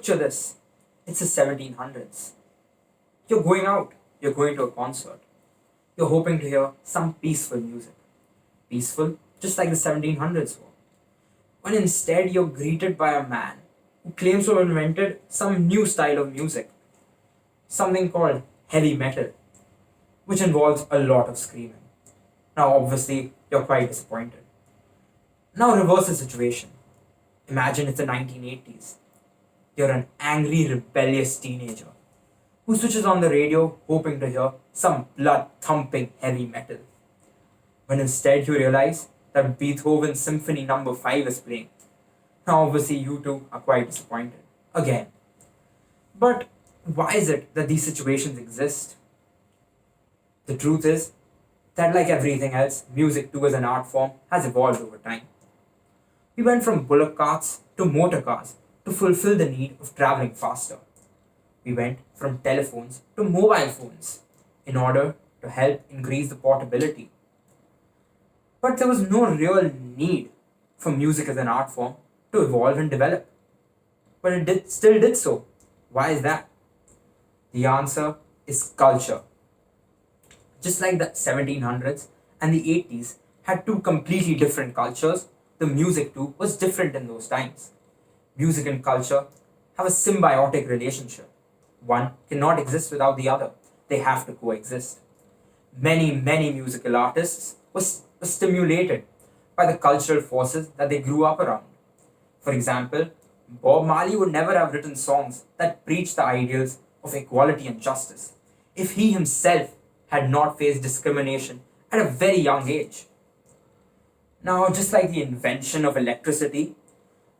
picture this. It's the 1700s. You're going out, you're going to a concert. You're hoping to hear some peaceful music. Peaceful, just like the 1700s were. When instead you're greeted by a man who claims to have invented some new style of music, something called heavy metal, which involves a lot of screaming. Now, obviously, you're quite disappointed. Now, reverse the situation. Imagine it's the 1980s. You're an angry, rebellious teenager who switches on the radio hoping to hear some blood thumping heavy metal. When instead you realize that Beethoven's Symphony Number 5 is playing. Now, obviously, you too are quite disappointed. Again. But why is it that these situations exist? The truth is that, like everything else, music too as an art form has evolved over time. We went from bullock carts to motor cars to fulfill the need of traveling faster. We went from telephones to mobile phones in order to help increase the portability. But there was no real need for music as an art form to evolve and develop. But still did so. Why is that? The answer is culture. Just like the 1700s and the 80s had two completely different cultures, the music too was different in those times. Music and culture have a symbiotic relationship. One cannot exist without the other. They have to coexist. Many musical artists were stimulated by the cultural forces that they grew up around. For example, Bob Marley would never have written songs that preached the ideals of equality and justice if he himself had not faced discrimination at a very young age. Now, just like the invention of electricity,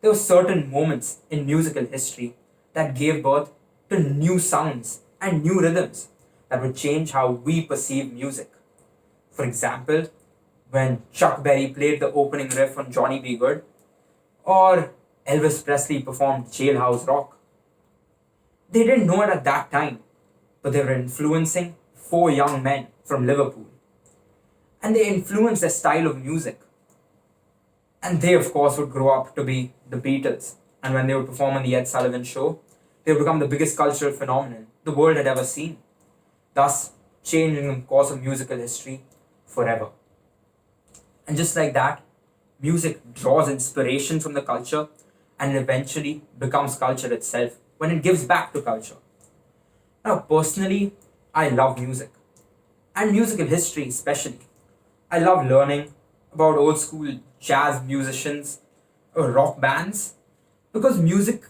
there were certain moments in musical history that gave birth to new sounds and new rhythms that would change how we perceive music. For example, when Chuck Berry played the opening riff on Johnny B. Good, or Elvis Presley performed Jailhouse Rock. They didn't know it at that time, but they were influencing four young men from Liverpool. And they influenced their style of music. And they, of course, would grow up to be the Beatles. And when they would perform on the Ed Sullivan Show, they would become the biggest cultural phenomenon the world had ever seen, thus changing the course of musical history forever. And just like that, music draws inspiration from the culture and eventually becomes culture itself when it gives back to culture. Now, personally, I love music and musical history especially. I love learning about old school jazz musicians or rock bands because music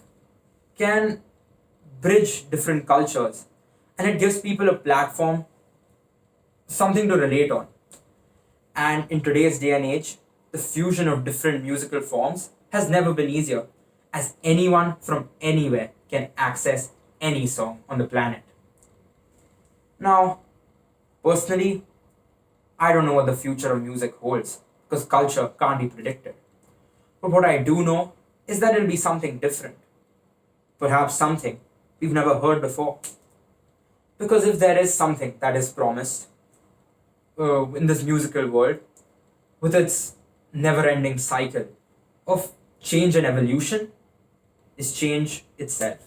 can bridge different cultures and it gives people a platform, something to relate on. And in today's day and age, the fusion of different musical forms has never been easier, as anyone from anywhere can access any song on the planet. Now, personally, I don't know what the future of music holds, because culture can't be predicted. But what I do know is that it'll be something different. Perhaps something we've never heard before. Because if there is something that is promised in this musical world, with its never-ending cycle of change and evolution, is change itself.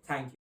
Thank you.